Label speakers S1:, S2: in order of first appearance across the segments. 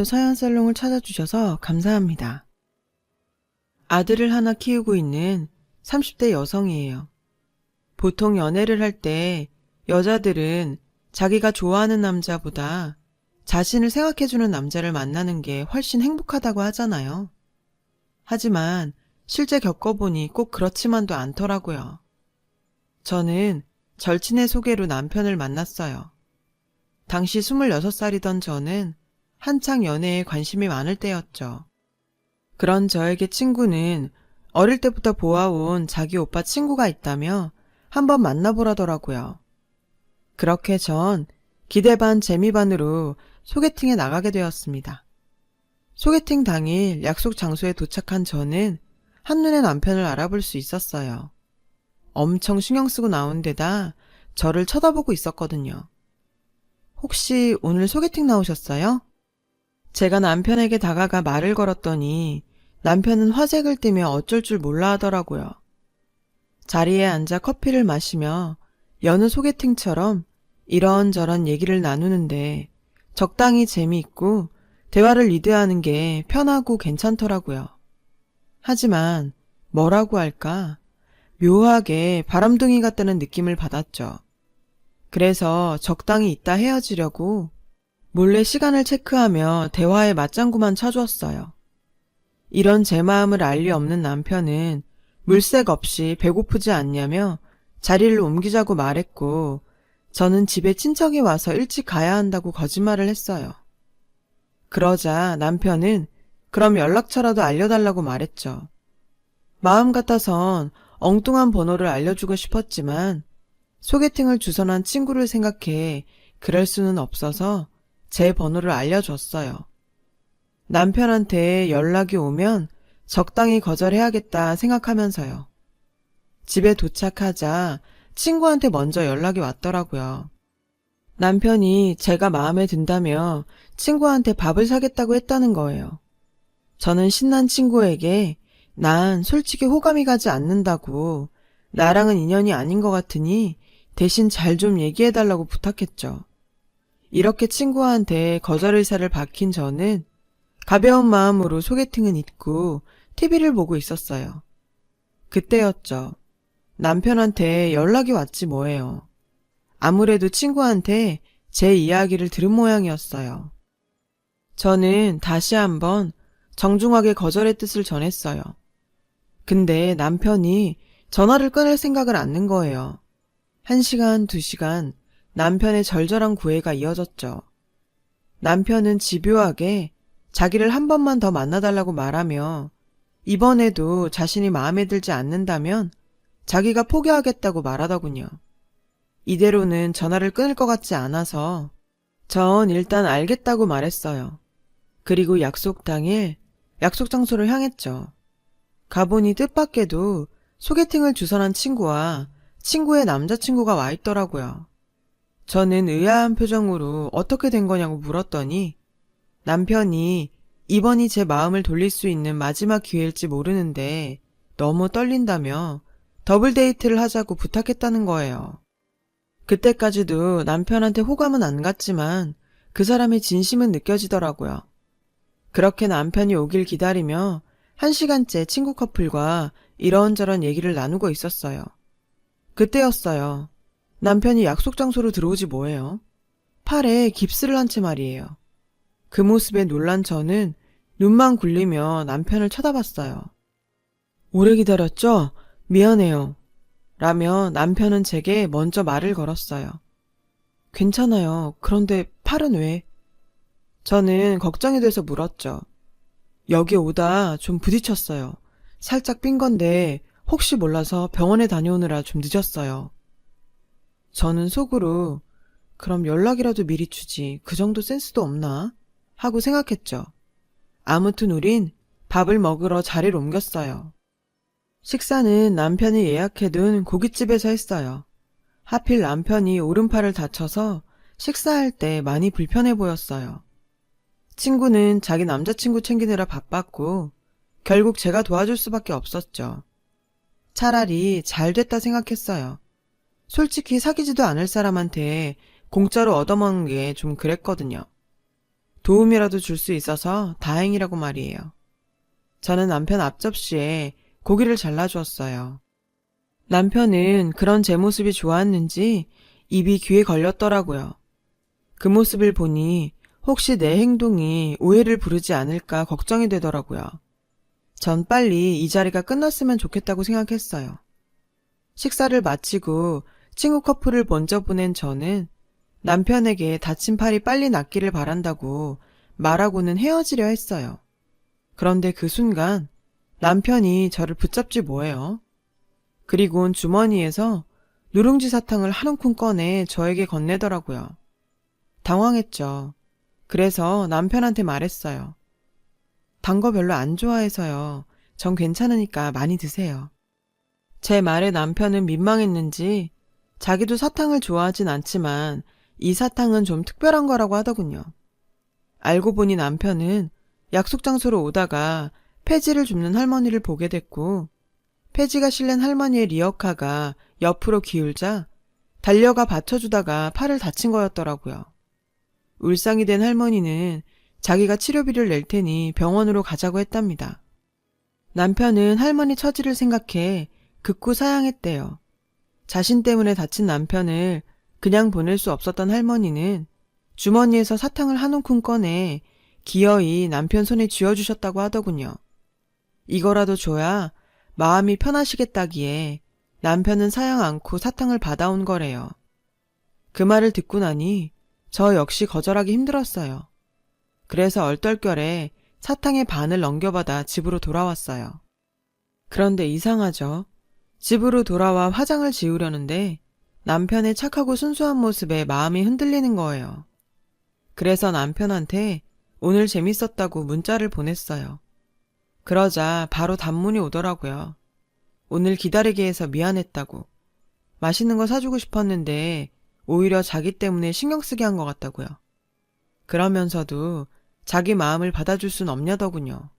S1: 서연살롱을 찾아주셔서 감사합니다. 아들을 하나 키우고 있는 30대 여성이에요. 보통 연애를 할 때 여자들은 자기가 좋아하는 남자보다 자신을 생각해주는 남자를 만나는 게 훨씬 행복하다고 하잖아요. 하지만 실제 겪어보니 꼭 그렇지만도 않더라고요. 저는 절친의 소개로 남편을 만났어요. 당시 26살이던 저는 한창 연애에 관심이 많을 때였죠. 그런 저에게 친구는 어릴 때부터 보아온 자기 오빠 친구가 있다며 한번 만나보라더라고요. 그렇게 전 기대 반 재미 반으로 소개팅에 나가게 되었습니다. 소개팅 당일 약속 장소에 도착한 저는 한눈에 남편을 알아볼 수 있었어요. 엄청 신경 쓰고 나온 데다 저를 쳐다보고 있었거든요. 혹시 오늘 소개팅 나오셨어요? 제가 남편에게 다가가 말을 걸었더니 남편은 화색을 띠며 어쩔 줄 몰라 하더라고요. 자리에 앉아 커피를 마시며 여느 소개팅처럼 이런저런 얘기를 나누는데 적당히 재미있고 대화를 리드하는 게 편하고 괜찮더라고요. 하지만 뭐라고 할까? 묘하게 바람둥이 같다는 느낌을 받았죠. 그래서 적당히 이따 헤어지려고 몰래 시간을 체크하며 대화에 맞장구만 쳐주었어요. 이런 제 마음을 알 리 없는 남편은 물색 없이 배고프지 않냐며 자리를 옮기자고 말했고 저는 집에 친척이 와서 일찍 가야 한다고 거짓말을 했어요. 그러자 남편은 그럼 연락처라도 알려달라고 말했죠. 마음 같아선 엉뚱한 번호를 알려주고 싶었지만 소개팅을 주선한 친구를 생각해 그럴 수는 없어서 제 번호를 알려줬어요. 남편한테 연락이 오면 적당히 거절해야겠다 생각하면서요. 집에 도착하자 친구한테 먼저 연락이 왔더라고요. 남편이 제가 마음에 든다며 친구한테 밥을 사겠다고 했다는 거예요. 저는 신난 친구에게 난 솔직히 호감이 가지 않는다고 나랑은 인연이 아닌 것 같으니 대신 잘 좀 얘기해달라고 부탁했죠. 이렇게 친구한테 거절 의사를 밝힌 저는 가벼운 마음으로 소개팅은 잊고 TV를 보고 있었어요. 그때였죠. 남편한테 연락이 왔지 뭐예요. 아무래도 친구한테 제 이야기를 들은 모양이었어요. 저는 다시 한번 정중하게 거절의 뜻을 전했어요. 근데 남편이 전화를 끊을 생각을 않는 거예요. 1시간, 2시간 남편의 절절한 구애가 이어졌죠. 남편은 집요하게 자기를 한 번만 더 만나달라고 말하며 이번에도 자신이 마음에 들지 않는다면 자기가 포기하겠다고 말하더군요. 이대로는 전화를 끊을 것 같지 않아서 전 일단 알겠다고 말했어요. 그리고 약속 당일 약속 장소를 향했죠. 가보니 뜻밖에도 소개팅을 주선한 친구와 친구의 남자친구가 와 있더라고요. 저는 의아한 표정으로 어떻게 된 거냐고 물었더니 남편이 이번이 제 마음을 돌릴 수 있는 마지막 기회일지 모르는데 너무 떨린다며 더블 데이트를 하자고 부탁했다는 거예요. 그때까지도 남편한테 호감은 안 갔지만 그 사람의 진심은 느껴지더라고요. 그렇게 남편이 오길 기다리며 1시간째 친구 커플과 이런저런 얘기를 나누고 있었어요. 그때였어요. 남편이 약속 장소로 들어오지 뭐예요. 팔에 깁스를 한 채 말이에요. 그 모습에 놀란 저는 눈만 굴리며 남편을 쳐다봤어요. 오래 기다렸죠? 미안해요. 라며 남편은 제게 먼저 말을 걸었어요. 괜찮아요. 그런데 팔은 왜? 저는 걱정이 돼서 물었죠. 여기 오다 좀 부딪혔어요. 살짝 삔 건데 혹시 몰라서 병원에 다녀오느라 좀 늦었어요. 저는 속으로 그럼 연락이라도 미리 주지 그 정도 센스도 없나? 하고 생각했죠. 아무튼 우린 밥을 먹으러 자리를 옮겼어요. 식사는 남편이 예약해둔 고깃집에서 했어요. 하필 남편이 오른팔을 다쳐서 식사할 때 많이 불편해 보였어요. 친구는 자기 남자친구 챙기느라 바빴고 결국 제가 도와줄 수밖에 없었죠. 차라리 잘 됐다 생각했어요. 솔직히 사귀지도 않을 사람한테 공짜로 얻어먹는 게 좀 그랬거든요. 도움이라도 줄 수 있어서 다행이라고 말이에요. 저는 남편 앞접시에 고기를 잘라주었어요. 남편은 그런 제 모습이 좋았는지 입이 귀에 걸렸더라고요. 그 모습을 보니 혹시 내 행동이 오해를 부르지 않을까 걱정이 되더라고요. 전 빨리 이 자리가 끝났으면 좋겠다고 생각했어요. 식사를 마치고 친구 커플을 먼저 보낸 저는 남편에게 다친 팔이 빨리 낫기를 바란다고 말하고는 헤어지려 했어요. 그런데 그 순간 남편이 저를 붙잡지 뭐예요. 그리고는 주머니에서 누룽지 사탕을 한 움큼 꺼내 저에게 건네더라고요. 당황했죠. 그래서 남편한테 말했어요. 단 거 별로 안 좋아해서요. 전 괜찮으니까 많이 드세요. 제 말에 남편은 민망했는지 자기도 사탕을 좋아하진 않지만 이 사탕은 좀 특별한 거라고 하더군요. 알고 보니 남편은 약속 장소로 오다가 폐지를 줍는 할머니를 보게 됐고 폐지가 실린 할머니의 리어카가 옆으로 기울자 달려가 받쳐주다가 팔을 다친 거였더라고요. 울상이 된 할머니는 자기가 치료비를 낼 테니 병원으로 가자고 했답니다. 남편은 할머니 처지를 생각해 극구 사양했대요. 자신 때문에 다친 남편을 그냥 보낼 수 없었던 할머니는 주머니에서 사탕을 한 움큼 꺼내 기어이 남편 손에 쥐어주셨다고 하더군요. 이거라도 줘야 마음이 편하시겠다기에 남편은 사양 않고 사탕을 받아온 거래요. 그 말을 듣고 나니 저 역시 거절하기 힘들었어요. 그래서 얼떨결에 사탕의 반을 넘겨받아 집으로 돌아왔어요. 그런데 이상하죠. 집으로 돌아와 화장을 지우려는데 남편의 착하고 순수한 모습에 마음이 흔들리는 거예요. 그래서 남편한테 오늘 재밌었다고 문자를 보냈어요. 그러자 바로 단문이 오더라고요. 오늘 기다리게 해서 미안했다고. 맛있는 거 사주고 싶었는데 오히려 자기 때문에 신경 쓰게 한 것 같다고요. 그러면서도 자기 마음을 받아줄 순 없냐더군요.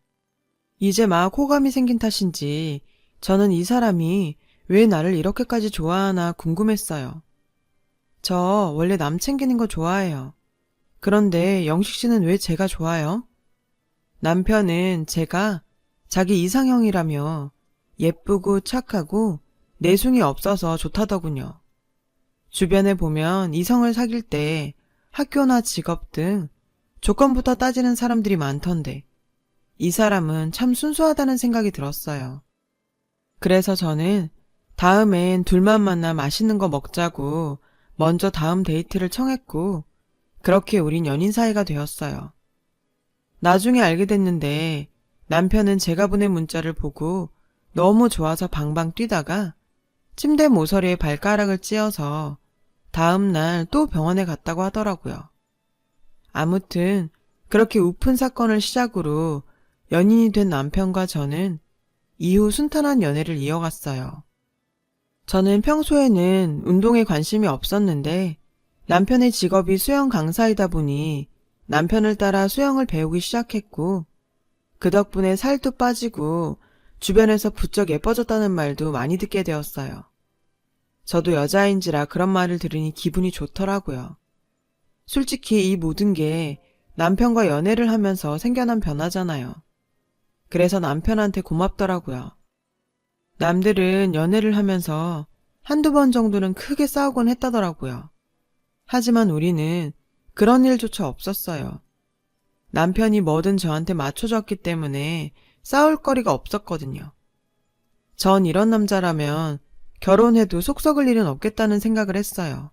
S1: 이제 막 호감이 생긴 탓인지 저는 이 사람이 왜 나를 이렇게까지 좋아하나 궁금했어요. 저 원래 남 챙기는 거 좋아해요. 그런데 영식 씨는 왜 제가 좋아요? 남편은 제가 자기 이상형이라며 예쁘고 착하고 내숭이 없어서 좋다더군요. 주변에 보면 이성을 사귈 때 학교나 직업 등 조건부터 따지는 사람들이 많던데 이 사람은 참 순수하다는 생각이 들었어요. 그래서 저는 다음엔 둘만 만나 맛있는 거 먹자고 먼저 다음 데이트를 청했고 그렇게 우린 연인 사이가 되었어요. 나중에 알게 됐는데 남편은 제가 보낸 문자를 보고 너무 좋아서 방방 뛰다가 침대 모서리에 발가락을 찧어서 다음 날 또 병원에 갔다고 하더라고요. 아무튼 그렇게 우픈 사건을 시작으로 연인이 된 남편과 저는 이후 순탄한 연애를 이어갔어요. 저는 평소에는 운동에 관심이 없었는데 남편의 직업이 수영 강사이다 보니 남편을 따라 수영을 배우기 시작했고 그 덕분에 살도 빠지고 주변에서 부쩍 예뻐졌다는 말도 많이 듣게 되었어요. 저도 여자인지라 그런 말을 들으니 기분이 좋더라고요. 솔직히 이 모든 게 남편과 연애를 하면서 생겨난 변화잖아요. 그래서 남편한테 고맙더라고요. 남들은 연애를 하면서 한두 번 정도는 크게 싸우곤 했다더라고요. 하지만 우리는 그런 일조차 없었어요. 남편이 뭐든 저한테 맞춰줬기 때문에 싸울 거리가 없었거든요. 전 이런 남자라면 결혼해도 속 썩을 일은 없겠다는 생각을 했어요.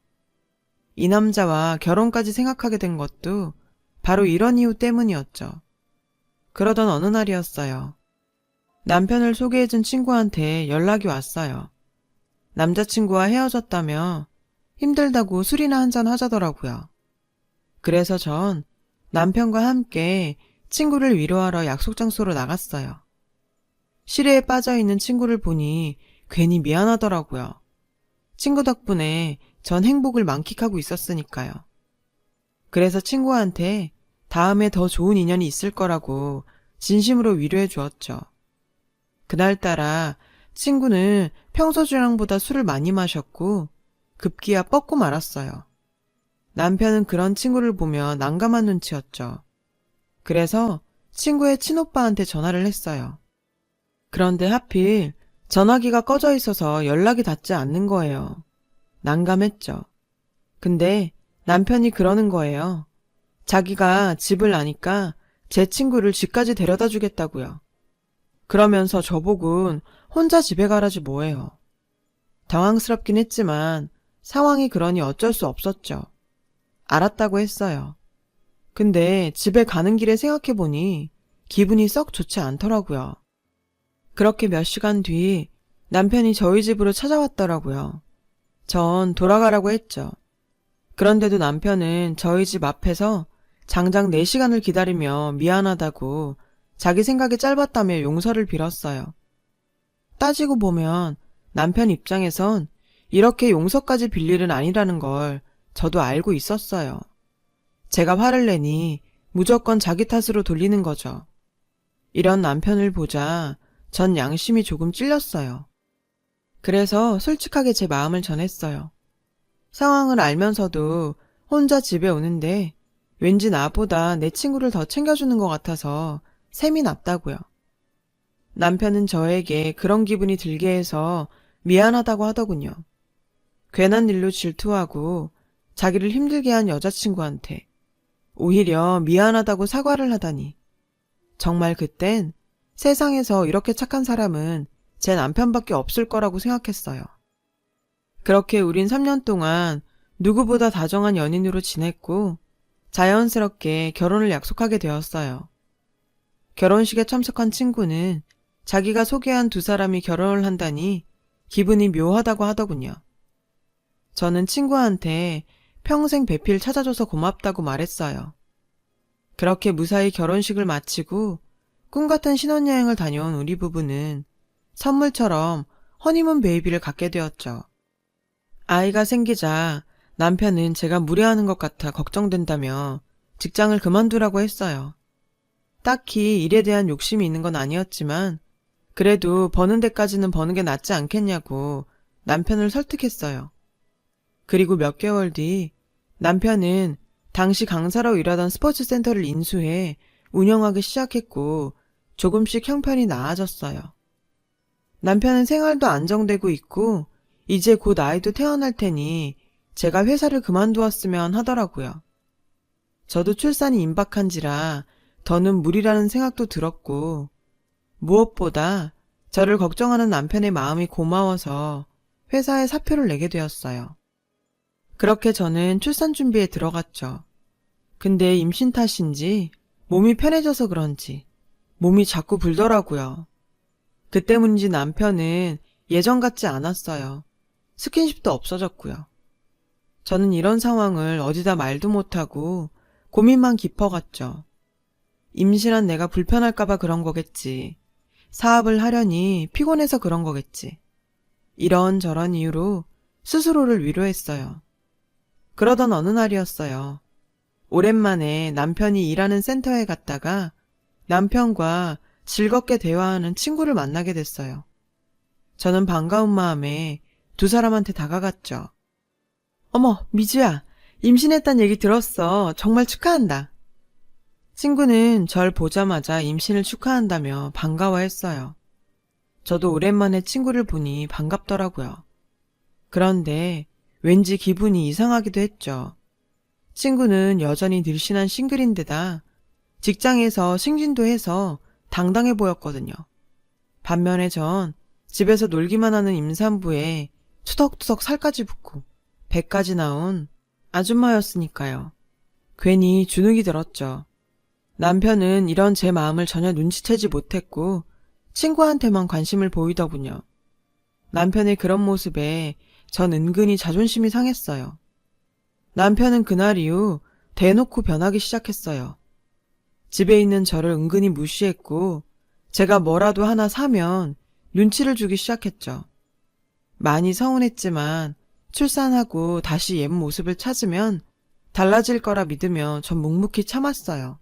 S1: 이 남자와 결혼까지 생각하게 된 것도 바로 이런 이유 때문이었죠. 그러던 어느 날이었어요. 남편을 소개해준 친구한테 연락이 왔어요. 남자친구와 헤어졌다며 힘들다고 술이나 한잔 하자더라고요. 그래서 전 남편과 함께 친구를 위로하러 약속 장소로 나갔어요. 시래에 빠져있는 친구를 보니 괜히 미안하더라고요. 친구 덕분에 전 행복을 만끽하고 있었으니까요. 그래서 친구한테 다음에 더 좋은 인연이 있을 거라고 진심으로 위로해 주었죠. 그날따라 친구는 평소 주량보다 술을 많이 마셨고 급기야 뻗고 말았어요. 남편은 그런 친구를 보며 난감한 눈치였죠. 그래서 친구의 친오빠한테 전화를 했어요. 그런데 하필 전화기가 꺼져 있어서 연락이 닿지 않는 거예요. 난감했죠. 근데 남편이 그러는 거예요. 자기가 집을 아니까 제 친구를 집까지 데려다 주겠다고요. 그러면서 저보곤 혼자 집에 가라지 뭐예요. 당황스럽긴 했지만 상황이 그러니 어쩔 수 없었죠. 알았다고 했어요. 근데 집에 가는 길에 생각해보니 기분이 썩 좋지 않더라고요. 그렇게 몇 시간 뒤 남편이 저희 집으로 찾아왔더라고요. 전 돌아가라고 했죠. 그런데도 남편은 저희 집 앞에서 장장 4시간을 기다리며 미안하다고 자기 생각이 짧았다며 용서를 빌었어요. 따지고 보면 남편 입장에선 이렇게 용서까지 빌 일은 아니라는 걸 저도 알고 있었어요. 제가 화를 내니 무조건 자기 탓으로 돌리는 거죠. 이런 남편을 보자 전 양심이 조금 찔렸어요. 그래서 솔직하게 제 마음을 전했어요. 상황을 알면서도 혼자 집에 오는데 왠지 나보다 내 친구를 더 챙겨주는 것 같아서 셈이 났다고요. 남편은 저에게 그런 기분이 들게 해서 미안하다고 하더군요. 괜한 일로 질투하고 자기를 힘들게 한 여자친구한테 오히려 미안하다고 사과를 하다니. 정말 그땐 세상에서 이렇게 착한 사람은 제 남편밖에 없을 거라고 생각했어요. 그렇게 우린 3년 동안 누구보다 다정한 연인으로 지냈고 자연스럽게 결혼을 약속하게 되었어요. 결혼식에 참석한 친구는 자기가 소개한 2사람이 결혼을 한다니 기분이 묘하다고 하더군요. 저는 친구한테 평생 배필 찾아줘서 고맙다고 말했어요. 그렇게 무사히 결혼식을 마치고 꿈같은 신혼여행을 다녀온 우리 부부는 선물처럼 허니문 베이비를 갖게 되었죠. 아이가 생기자 남편은 제가 무례하는 것 같아 걱정된다며 직장을 그만두라고 했어요. 딱히 일에 대한 욕심이 있는 건 아니었지만 그래도 버는 데까지는 버는 게 낫지 않겠냐고 남편을 설득했어요. 그리고 몇 개월 뒤 남편은 당시 강사로 일하던 스포츠 센터를 인수해 운영하기 시작했고 조금씩 형편이 나아졌어요. 남편은 생활도 안정되고 있고 이제 곧 아이도 태어날 테니 제가 회사를 그만두었으면 하더라고요. 저도 출산이 임박한지라 더는 무리라는 생각도 들었고 무엇보다 저를 걱정하는 남편의 마음이 고마워서 회사에 사표를 내게 되었어요. 그렇게 저는 출산 준비에 들어갔죠. 근데 임신 탓인지 몸이 편해져서 그런지 몸이 자꾸 불더라고요. 그 때문인지 남편은 예전 같지 않았어요. 스킨십도 없어졌고요. 저는 이런 상황을 어디다 말도 못하고 고민만 깊어갔죠. 임신한 내가 불편할까봐 그런 거겠지. 사업을 하려니 피곤해서 그런 거겠지. 이런저런 이유로 스스로를 위로했어요. 그러던 어느 날이었어요. 오랜만에 남편이 일하는 센터에 갔다가 남편과 즐겁게 대화하는 친구를 만나게 됐어요. 저는 반가운 마음에 2사람한테 다가갔죠. 어머, 미주야, 임신했단 얘기 들었어. 정말 축하한다. 친구는 절 보자마자 임신을 축하한다며 반가워했어요. 저도 오랜만에 친구를 보니 반갑더라고요. 그런데 왠지 기분이 이상하기도 했죠. 친구는 여전히 늘씬한 싱글인데다 직장에서 승진도 해서 당당해 보였거든요. 반면에 전 집에서 놀기만 하는 임산부에 투덕투덕 살까지 붙고 배까지 나온 아줌마였으니까요. 괜히 주눅이 들었죠. 남편은 이런 제 마음을 전혀 눈치채지 못했고 친구한테만 관심을 보이더군요. 남편의 그런 모습에 전 은근히 자존심이 상했어요. 남편은 그날 이후 대놓고 변하기 시작했어요. 집에 있는 저를 은근히 무시했고 제가 뭐라도 하나 사면 눈치를 주기 시작했죠. 많이 서운했지만 출산하고 다시 옛 모습을 찾으면 달라질 거라 믿으며 전 묵묵히 참았어요.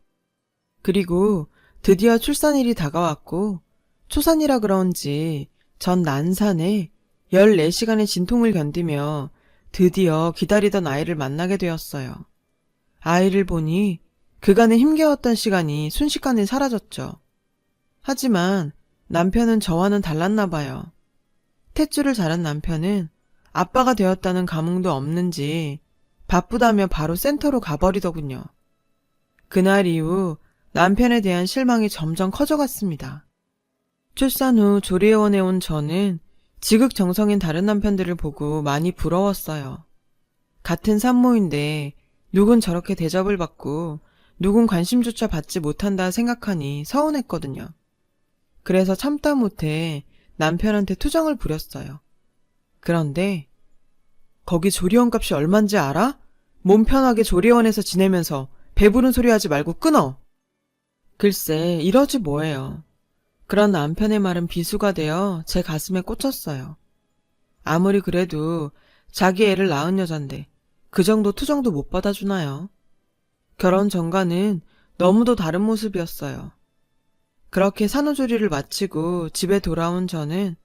S1: 그리고 드디어 출산일이 다가왔고 초산이라 그런지 전 난산에 14시간의 진통을 견디며 드디어 기다리던 아이를 만나게 되었어요. 아이를 보니 그간의 힘겨웠던 시간이 순식간에 사라졌죠. 하지만 남편은 저와는 달랐나 봐요. 탯줄을 자른 남편은 아빠가 되었다는 감흥도 없는지 바쁘다며 바로 센터로 가버리더군요. 그날 이후 남편에 대한 실망이 점점 커져갔습니다. 출산 후 조리원에 온 저는 지극정성인 다른 남편들을 보고 많이 부러웠어요. 같은 산모인데 누군 저렇게 대접을 받고 누군 관심조차 받지 못한다 생각하니 서운했거든요. 그래서 참다 못해 남편한테 투정을 부렸어요. 그런데 거기 조리원 값이 얼만지 알아? 몸 편하게 조리원에서 지내면서 배부른 소리 하지 말고 끊어. 글쎄 이러지 뭐예요. 그런 남편의 말은 비수가 되어 제 가슴에 꽂혔어요. 아무리 그래도 자기 애를 낳은 여잔데 그 정도 투정도 못 받아주나요? 결혼 전과는 너무도 다른 모습이었어요. 그렇게 산후조리를 마치고 집에 돌아온 저는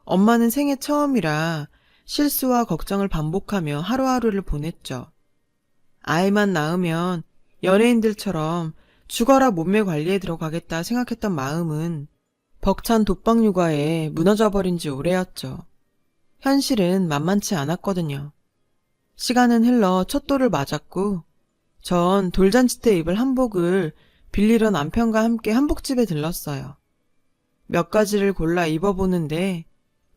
S1: 엄마는 생애 처음이라 실수와 걱정을 반복하며 하루하루를 보냈죠. 아이만 낳으면 연예인들처럼 죽어라 몸매 관리에 들어가겠다 생각했던 마음은 벅찬 독박 육아에 무너져버린 지 오래였죠. 현실은 만만치 않았거든요. 시간은 흘러 첫 돌을 맞았고 전 돌잔치 때 입을 한복을 빌리러 남편과 함께 한복집에 들렀어요. 몇 가지를 골라 입어보는데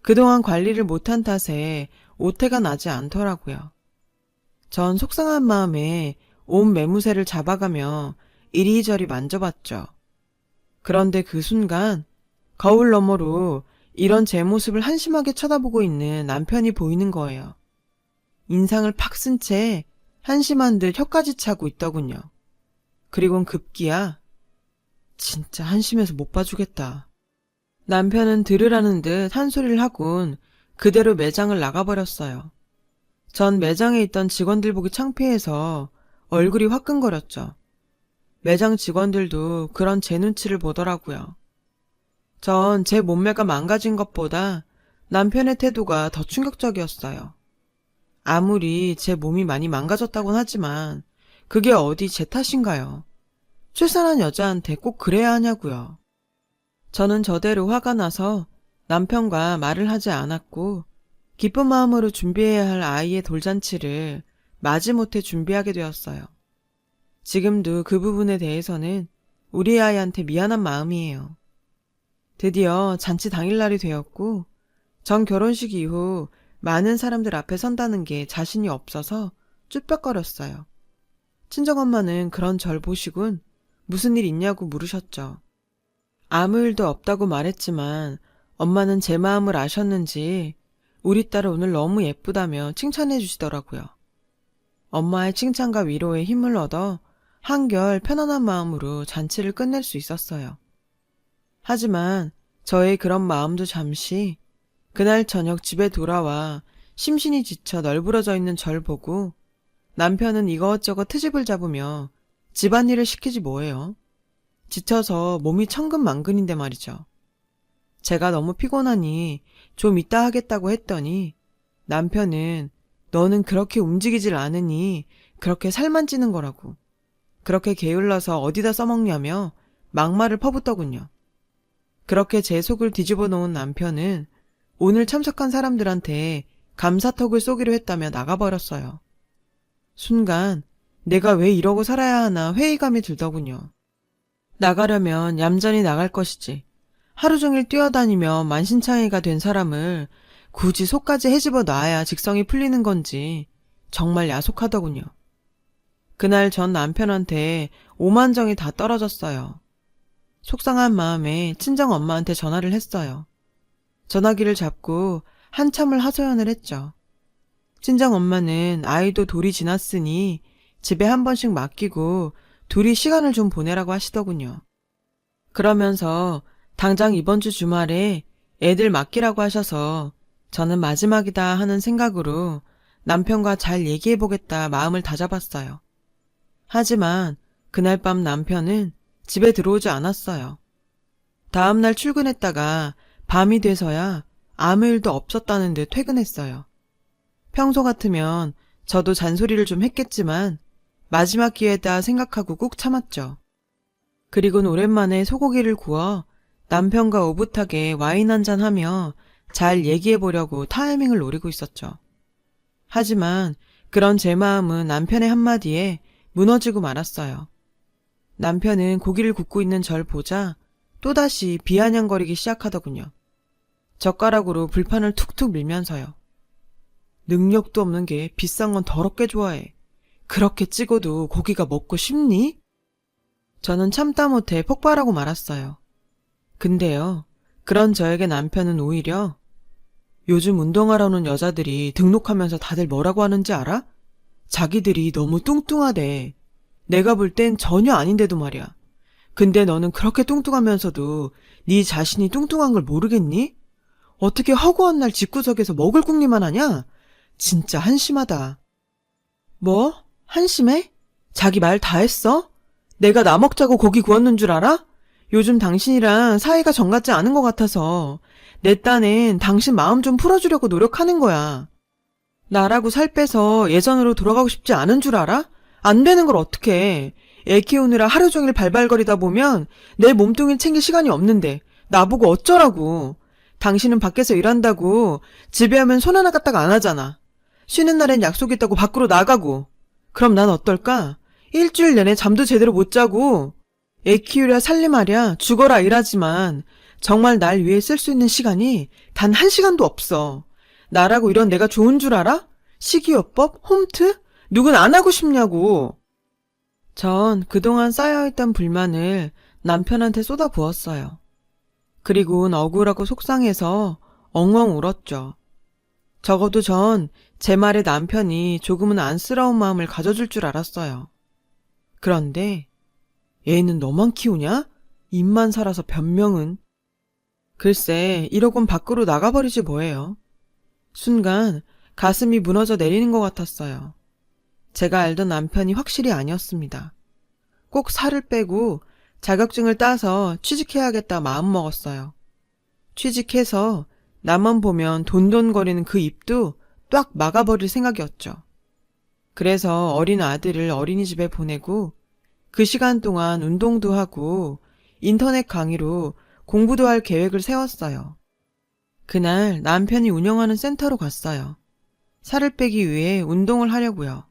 S1: 그동안 관리를 못한 탓에 오태가 나지 않더라고요. 전 속상한 마음에 온 매무새를 잡아가며 이리저리 만져봤죠. 그런데 그 순간 거울 너머로 이런 제 모습을 한심하게 쳐다보고 있는 남편이 보이는 거예요. 인상을 팍 쓴 채 한심한 듯 혀까지 차고 있더군요. 그리곤 급기야 진짜 한심해서 못 봐주겠다. 남편은 들으라는 듯 한 소리를 하곤 그대로 매장을 나가버렸어요. 전 매장에 있던 직원들 보기 창피해서 얼굴이 화끈거렸죠. 매장 직원들도 그런 제 눈치를 보더라고요. 전 제 몸매가 망가진 것보다 남편의 태도가 더 충격적이었어요. 아무리 제 몸이 많이 망가졌다곤 하지만 그게 어디 제 탓인가요? 출산한 여자한테 꼭 그래야 하냐고요. 저는 저대로 화가 나서 남편과 말을 하지 않았고 기쁜 마음으로 준비해야 할 아이의 돌잔치를 마지못해 준비하게 되었어요. 지금도 그 부분에 대해서는 우리 아이한테 미안한 마음이에요. 드디어 잔치 당일날이 되었고 전 결혼식 이후 많은 사람들 앞에 선다는 게 자신이 없어서 쭈뼛거렸어요. 친정엄마는 그런 절 보시곤 무슨 일 있냐고 물으셨죠. 아무 일도 없다고 말했지만 엄마는 제 마음을 아셨는지 우리 딸 오늘 너무 예쁘다며 칭찬해 주시더라고요. 엄마의 칭찬과 위로에 힘을 얻어 한결 편안한 마음으로 잔치를 끝낼 수 있었어요. 하지만 저의 그런 마음도 잠시 그날 저녁 집에 돌아와 심신이 지쳐 널브러져 있는 절 보고 남편은 이것저것 트집을 잡으며 집안일을 시키지 뭐예요. 지쳐서 몸이 천근만근인데 말이죠. 제가 너무 피곤하니 좀 이따 하겠다고 했더니 남편은 너는 그렇게 움직이질 않으니 그렇게 살만 찌는 거라고. 그렇게 게을러서 어디다 써먹냐며 막말을 퍼붓더군요. 그렇게 제 속을 뒤집어 놓은 남편은 오늘 참석한 사람들한테 감사턱을 쏘기로 했다며 나가버렸어요. 순간 내가 왜 이러고 살아야 하나 회의감이 들더군요. 나가려면 얌전히 나갈 것이지. 하루 종일 뛰어다니며 만신창이가 된 사람을 굳이 속까지 헤집어 놔야 직성이 풀리는 건지 정말 야속하더군요. 그날 전 남편한테 오만정이 다 떨어졌어요. 속상한 마음에 친정엄마한테 전화를 했어요. 전화기를 잡고 한참을 하소연을 했죠. 친정엄마는 아이도 돌이 지났으니 집에 한 번씩 맡기고 둘이 시간을 좀 보내라고 하시더군요. 그러면서 당장 이번 주 주말에 애들 맡기라고 하셔서 저는 마지막이다 하는 생각으로 남편과 잘 얘기해보겠다 마음을 다잡았어요. 하지만 그날 밤 남편은 집에 들어오지 않았어요. 다음날 출근했다가 밤이 돼서야 아무 일도 없었다는 듯 퇴근했어요. 평소 같으면 저도 잔소리를 좀 했겠지만 마지막 기회다 생각하고 꾹 참았죠. 그리곤 오랜만에 소고기를 구워 남편과 오붓하게 와인 한잔 하며 잘 얘기해보려고 타이밍을 노리고 있었죠. 하지만 그런 제 마음은 남편의 한마디에 무너지고 말았어요. 남편은 고기를 굽고 있는 절 보자 또다시 비아냥거리기 시작하더군요. 젓가락으로 불판을 툭툭 밀면서요. 능력도 없는 게 비싼 건 더럽게 좋아해. 그렇게 찍어도 고기가 먹고 싶니? 저는 참다 못해 폭발하고 말았어요. 근데요, 그런 저에게 남편은 오히려 요즘 운동하러 오는 여자들이 등록하면서 다들 뭐라고 하는지 알아? 자기들이 너무 뚱뚱하대. 내가 볼 땐 전혀 아닌데도 말이야. 근데 너는 그렇게 뚱뚱하면서도 네 자신이 뚱뚱한 걸 모르겠니? 어떻게 허구한 날 집구석에서 먹을 궁리만 하냐? 진짜 한심하다. 뭐? 한심해? 자기 말 다 했어? 내가 나 먹자고 고기 구웠는 줄 알아? 요즘 당신이랑 사이가 정같지 않은 것 같아서 내 딴엔 당신 마음 좀 풀어주려고 노력하는 거야. 나라고 살 빼서 예전으로 돌아가고 싶지 않은 줄 알아? 안 되는 걸 어떡해. 애 키우느라 하루 종일 발발거리다 보면 내 몸뚱이를 챙길 시간이 없는데 나보고 어쩌라고. 당신은 밖에서 일한다고 집에 오면 손 하나 까딱 안 하잖아. 쉬는 날엔 약속 있다고 밖으로 나가고. 그럼 난 어떨까? 일주일 내내 잠도 제대로 못 자고 애 키우랴 살림하랴 죽어라 일하지만 정말 날 위해 쓸 수 있는 시간이 단 1시간도 없어. 나라고 이런 내가 좋은 줄 알아? 식이요법? 홈트? 누군 안 하고 싶냐고. 전 그동안 쌓여있던 불만을 남편한테 쏟아부었어요. 그리고는 억울하고 속상해서 엉엉 울었죠. 적어도 전 제 말에 남편이 조금은 안쓰러운 마음을 가져줄 줄 알았어요. 그런데 얘는 너만 키우냐? 입만 살아서 변명은. 글쎄 1억원 밖으로 나가버리지 뭐예요. 순간 가슴이 무너져 내리는 것 같았어요. 제가 알던 남편이 확실히 아니었습니다. 꼭 살을 빼고 자격증을 따서 취직해야겠다 마음먹었어요. 취직해서 나만 보면 돈돈거리는 그 입도 딱 막아버릴 생각이었죠. 그래서 어린 아들을 어린이집에 보내고 그 시간 동안 운동도 하고 인터넷 강의로 공부도 할 계획을 세웠어요. 그날 남편이 운영하는 센터로 갔어요. 살을 빼기 위해 운동을 하려고요.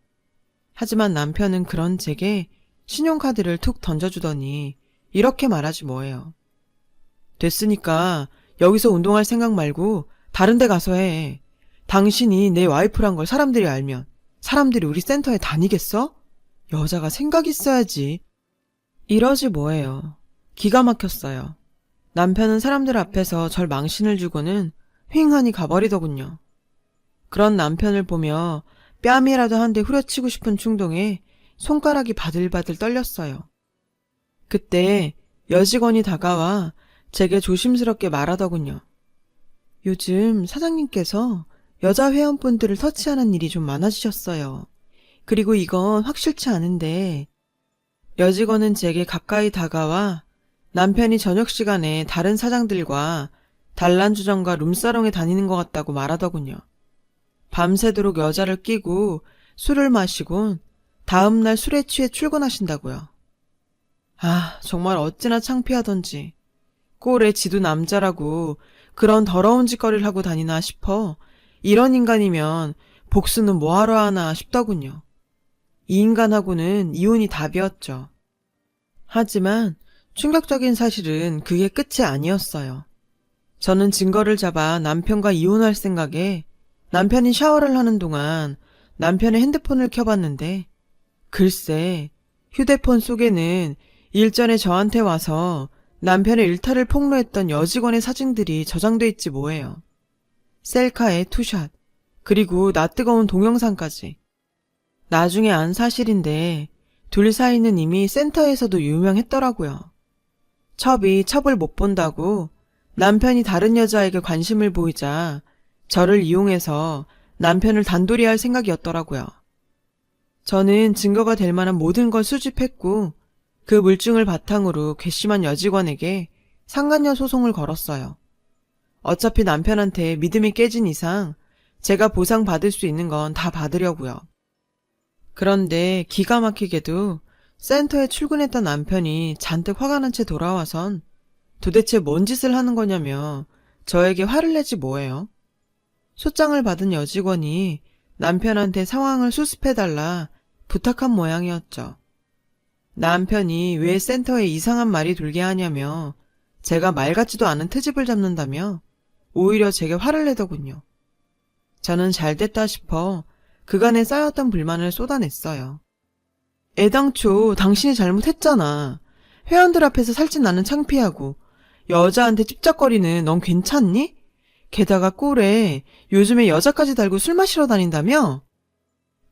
S1: 하지만 남편은 그런 제게 신용카드를 툭 던져주더니 이렇게 말하지 뭐예요. 됐으니까 여기서 운동할 생각 말고 다른 데 가서 해. 당신이 내 와이프란 걸 사람들이 알면 사람들이 우리 센터에 다니겠어? 여자가 생각 있어야지. 이러지 뭐예요. 기가 막혔어요. 남편은 사람들 앞에서 절 망신을 주고는 휑하니 가버리더군요. 그런 남편을 보며 뺨이라도 한 대 후려치고 싶은 충동에 손가락이 바들바들 떨렸어요. 그때 여직원이 다가와 제게 조심스럽게 말하더군요. 요즘 사장님께서 여자 회원분들을 터치하는 일이 좀 많아지셨어요. 그리고 이건 확실치 않은데. 여직원은 제게 가까이 다가와 남편이 저녁 시간에 다른 사장들과 단란주점과 룸사롱에 다니는 것 같다고 말하더군요. 밤새도록 여자를 끼고 술을 마시곤 다음날 술에 취해 출근하신다고요. 아, 정말 어찌나 창피하던지. 꼴에 지도 남자라고 그런 더러운 짓거리를 하고 다니나 싶어 이런 인간이면 복수는 뭐하러 하나 싶더군요. 이 인간하고는 이혼이 답이었죠. 하지만 충격적인 사실은 그게 끝이 아니었어요. 저는 증거를 잡아 남편과 이혼할 생각에 남편이 샤워를 하는 동안 남편의 핸드폰을 켜봤는데 글쎄 휴대폰 속에는 일전에 저한테 와서 남편의 일탈을 폭로했던 여직원의 사진들이 저장돼 있지 뭐예요. 셀카에 투샷, 그리고 낯뜨거운 동영상까지. 나중에 안 사실인데 둘 사이는 이미 센터에서도 유명했더라고요. 첩이 첩을 못 본다고 남편이 다른 여자에게 관심을 보이자 저를 이용해서 남편을 단돌이 할 생각이었더라고요. 저는 증거가 될 만한 모든 걸 수집했고 그 물증을 바탕으로 괘씸한 여직원에게 상간녀 소송을 걸었어요. 어차피 남편한테 믿음이 깨진 이상 제가 보상받을 수 있는 건 다 받으려고요. 그런데 기가 막히게도 센터에 출근했던 남편이 잔뜩 화가 난 채 돌아와선 도대체 뭔 짓을 하는 거냐며 저에게 화를 내지 뭐예요. 소장을 받은 여직원이 남편한테 상황을 수습해달라 부탁한 모양이었죠. 남편이 왜 센터에 이상한 말이 돌게 하냐며 제가 말 같지도 않은 트집을 잡는다며 오히려 제게 화를 내더군요. 저는 잘됐다 싶어 그간에 쌓였던 불만을 쏟아냈어요. 애당초 당신이 잘못했잖아. 회원들 앞에서 살찐 나는 창피하고 여자한테 찝쩍거리는 넌 괜찮니? 게다가 꼴에 요즘에 여자까지 달고 술 마시러 다닌다며?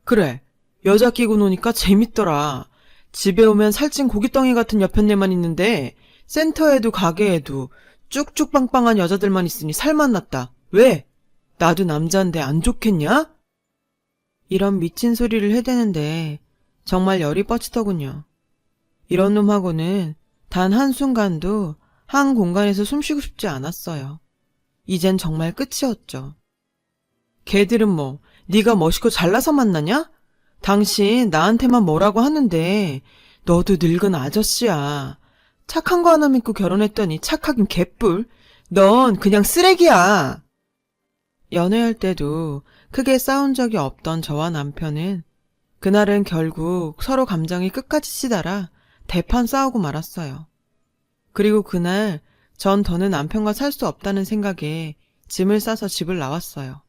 S1: 그래, 여자 끼고 노니까 재밌더라. 집에 오면 살찐 고깃덩이 같은 여편네만 있는데 센터에도 가게에도 쭉쭉 빵빵한 여자들만 있으니 살만 났다. 왜? 나도 남자인데 안 좋겠냐? 이런 미친 소리를 해대는데 정말 열이 뻗치더군요. 이런 놈하고는 단 한순간도 한 공간에서 숨쉬고 싶지 않았어요. 이젠 정말 끝이었죠. 걔들은 뭐 네가 멋있고 잘나서 만나냐? 당신 나한테만 뭐라고 하는데 너도 늙은 아저씨야. 착한 거 하나 믿고 결혼했더니 착하긴 개뿔. 넌 그냥 쓰레기야. 연애할 때도 크게 싸운 적이 없던 저와 남편은 그날은 결국 서로 감정이 끝까지 치달아 대판 싸우고 말았어요. 그리고 그날 전 더는 남편과 살 수 없다는 생각에 짐을 싸서 집을 나왔어요.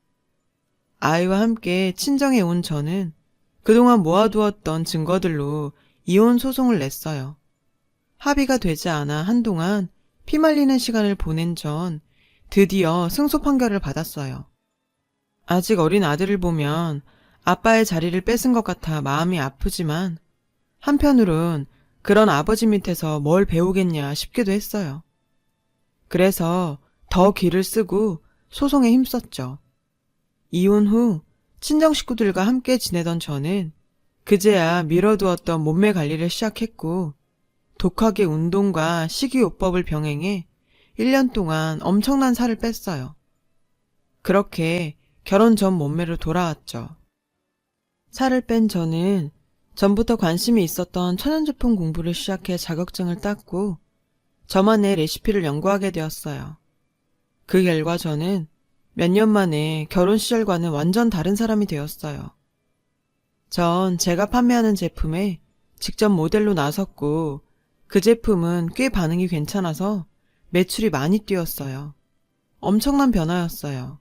S1: 아이와 함께 친정에 온 저는 그동안 모아두었던 증거들로 이혼 소송을 냈어요. 합의가 되지 않아 한동안 피말리는 시간을 보낸 전 드디어 승소 판결을 받았어요. 아직 어린 아들을 보면 아빠의 자리를 뺏은 것 같아 마음이 아프지만 한편으론 그런 아버지 밑에서 뭘 배우겠냐 싶기도 했어요. 그래서 더 기를 쓰고 소송에 힘썼죠. 이혼 후 친정 식구들과 함께 지내던 저는 그제야 미뤄두었던 몸매 관리를 시작했고 독하게 운동과 식이요법을 병행해 1년 동안 엄청난 살을 뺐어요. 그렇게 결혼 전 몸매로 돌아왔죠. 살을 뺀 저는 전부터 관심이 있었던 천연제품 공부를 시작해 자격증을 땄고 저만의 레시피를 연구하게 되었어요. 그 결과 저는 몇 년 만에 결혼 시절과는 완전 다른 사람이 되었어요. 전 제가 판매하는 제품에 직접 모델로 나섰고 그 제품은 꽤 반응이 괜찮아서 매출이 많이 뛰었어요. 엄청난 변화였어요.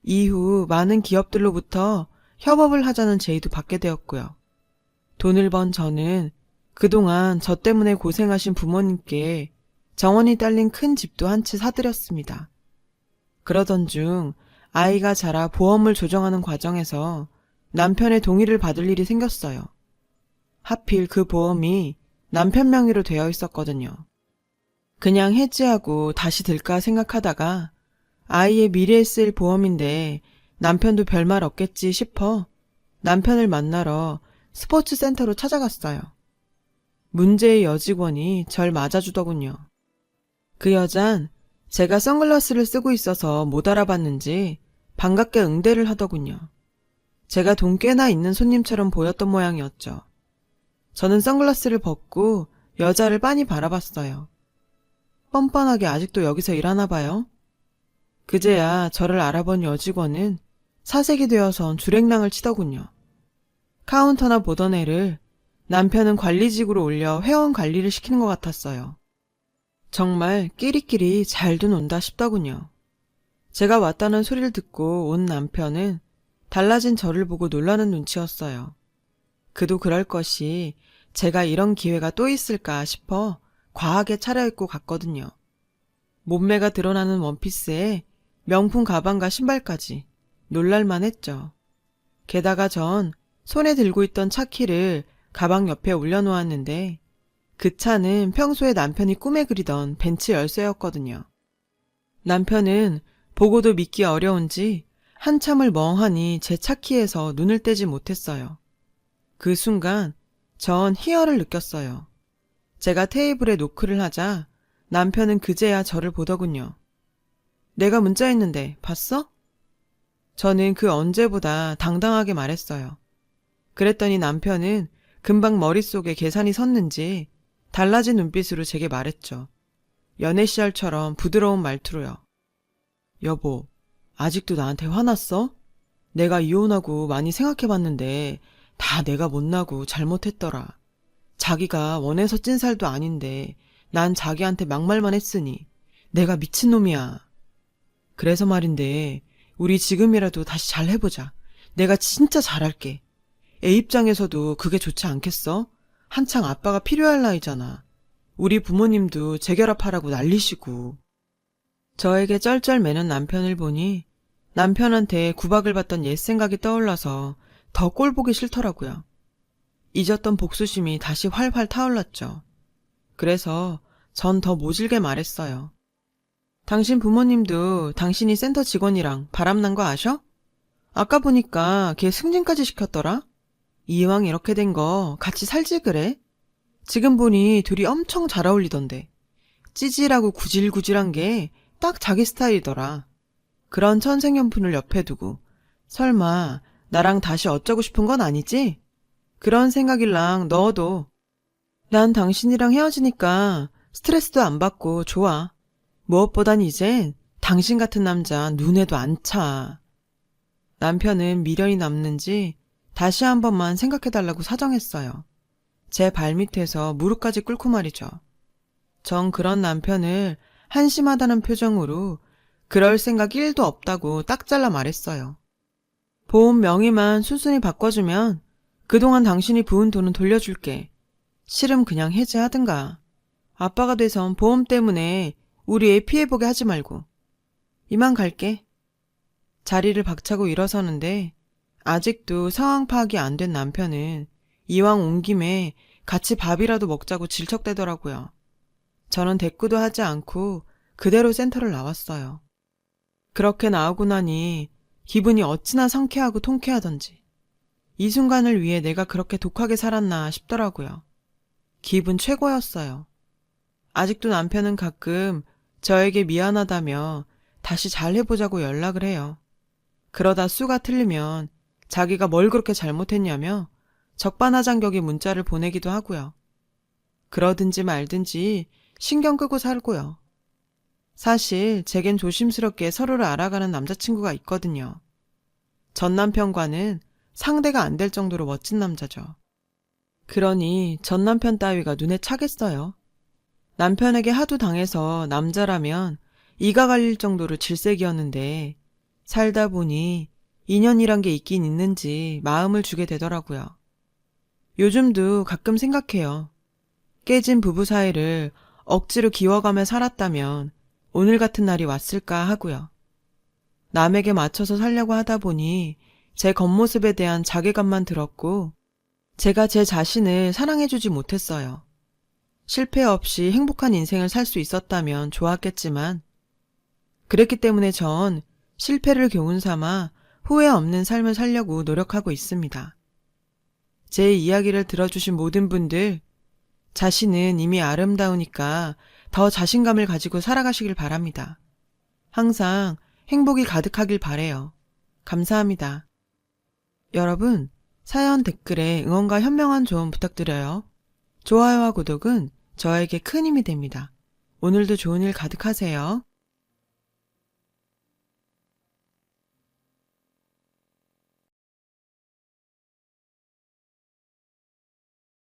S1: 이후 많은 기업들로부터 협업을 하자는 제의도 받게 되었고요. 돈을 번 저는 그동안 저 때문에 고생하신 부모님께 정원이 딸린 큰 집도 한 채 사드렸습니다. 그러던 중 아이가 자라 보험을 조정하는 과정에서 남편의 동의를 받을 일이 생겼어요. 하필 그 보험이 남편 명의로 되어 있었거든요. 그냥 해지하고 다시 들까 생각하다가 아이의 미래에 쓰일 보험인데 남편도 별말 없겠지 싶어 남편을 만나러 스포츠 센터로 찾아갔어요. 문제의 여직원이 절 맞아주더군요. 그 여잔 제가 선글라스를 쓰고 있어서 못 알아봤는지 반갑게 응대를 하더군요. 제가 돈 꽤나 있는 손님처럼 보였던 모양이었죠. 저는 선글라스를 벗고 여자를 빤히 바라봤어요. 뻔뻔하게 아직도 여기서 일하나 봐요. 그제야 저를 알아본 여직원은 사색이 되어선 주랭랑을 치더군요. 카운터나 보던 애를 남편은 관리직으로 올려 회원 관리를 시키는 것 같았어요. 정말 끼리끼리 잘도 논다 싶더군요. 제가 왔다는 소리를 듣고 온 남편은 달라진 저를 보고 놀라는 눈치였어요. 그도 그럴 것이 제가 이런 기회가 또 있을까 싶어 과하게 차려입고 갔거든요. 몸매가 드러나는 원피스에 명품 가방과 신발까지 놀랄만 했죠. 게다가 전 손에 들고 있던 차키를 가방 옆에 올려놓았는데 그 차는 평소에 남편이 꿈에 그리던 벤츠 열쇠였거든요. 남편은 보고도 믿기 어려운지 한참을 멍하니 제 차키에서 눈을 떼지 못했어요. 그 순간 전 희열을 느꼈어요. 제가 테이블에 노크를 하자 남편은 그제야 저를 보더군요. 내가 문자했는데 봤어? 저는 그 언제보다 당당하게 말했어요. 그랬더니 남편은 금방 머릿속에 계산이 섰는지 달라진 눈빛으로 제게 말했죠. 연애 시절처럼 부드러운 말투로요. 여보, 아직도 나한테 화났어? 내가 이혼하고 많이 생각해봤는데 다 내가 못나고 잘못했더라. 자기가 원해서 찐 살도 아닌데 난 자기한테 막말만 했으니 내가 미친놈이야. 그래서 말인데 우리 지금이라도 다시 잘 해보자. 내가 진짜 잘할게. 애 입장에서도 그게 좋지 않겠어? 한창 아빠가 필요할 나이잖아. 우리 부모님도 재결합하라고 난리시고. 저에게 쩔쩔매는 남편을 보니 남편한테 구박을 받던 옛 생각이 떠올라서 더 꼴보기 싫더라고요. 잊었던 복수심이 다시 활활 타올랐죠. 그래서 전 더 모질게 말했어요. 당신 부모님도 당신이 센터 직원이랑 바람난 거 아셔? 아까 보니까 걔 승진까지 시켰더라? 이왕 이렇게 된 거 같이 살지 그래? 지금 보니 둘이 엄청 잘 어울리던데. 찌질하고 구질구질한 게 딱 자기 스타일이더라. 그런 천생연분을 옆에 두고 설마 나랑 다시 어쩌고 싶은 건 아니지? 그런 생각일랑 넣어도 난 당신이랑 헤어지니까 스트레스도 안 받고 좋아. 무엇보단 이젠 당신 같은 남자 눈에도 안 차. 남편은 미련이 남는지 다시 한 번만 생각해달라고 사정했어요. 제 발밑에서 무릎까지 꿇고 말이죠. 전 그런 남편을 한심하다는 표정으로 그럴 생각 1도 없다고 딱 잘라 말했어요. 보험 명의만 순순히 바꿔주면 그동안 당신이 부은 돈은 돌려줄게. 싫음 그냥 해지하든가. 아빠가 돼선 보험 때문에 우리 애 피해보게 하지 말고. 이만 갈게. 자리를 박차고 일어서는데 아직도 상황 파악이 안 된 남편은 이왕 온 김에 같이 밥이라도 먹자고 질척대더라고요. 저는 대꾸도 하지 않고 그대로 센터를 나왔어요. 그렇게 나오고 나니 기분이 어찌나 상쾌하고 통쾌하던지 이 순간을 위해 내가 그렇게 독하게 살았나 싶더라고요. 기분 최고였어요. 아직도 남편은 가끔 저에게 미안하다며 다시 잘 해보자고 연락을 해요. 그러다 수가 틀리면 자기가 뭘 그렇게 잘못했냐며 적반하장격의 문자를 보내기도 하고요. 그러든지 말든지 신경 끄고 살고요. 사실 제겐 조심스럽게 서로를 알아가는 남자친구가 있거든요. 전 남편과는 상대가 안 될 정도로 멋진 남자죠. 그러니 전 남편 따위가 눈에 차겠어요. 남편에게 하도 당해서 남자라면 이가 갈릴 정도로 질색이었는데 살다 보니 인연이란 게 있긴 있는지 마음을 주게 되더라고요. 요즘도 가끔 생각해요. 깨진 부부 사이를 억지로 기워가며 살았다면 오늘 같은 날이 왔을까 하고요. 남에게 맞춰서 살려고 하다 보니 제 겉모습에 대한 자괴감만 들었고 제가 제 자신을 사랑해주지 못했어요. 실패 없이 행복한 인생을 살 수 있었다면 좋았겠지만 그랬기 때문에 전 실패를 교훈 삼아 후회 없는 삶을 살려고 노력하고 있습니다. 제 이야기를 들어주신 모든 분들, 자신은 이미 아름다우니까 더 자신감을 가지고 살아가시길 바랍니다. 항상 행복이 가득하길 바래요. 감사합니다. 여러분, 사연 댓글에 응원과 현명한 조언 부탁드려요. 좋아요와 구독은 저에게 큰 힘이 됩니다. 오늘도 좋은 일 가득하세요.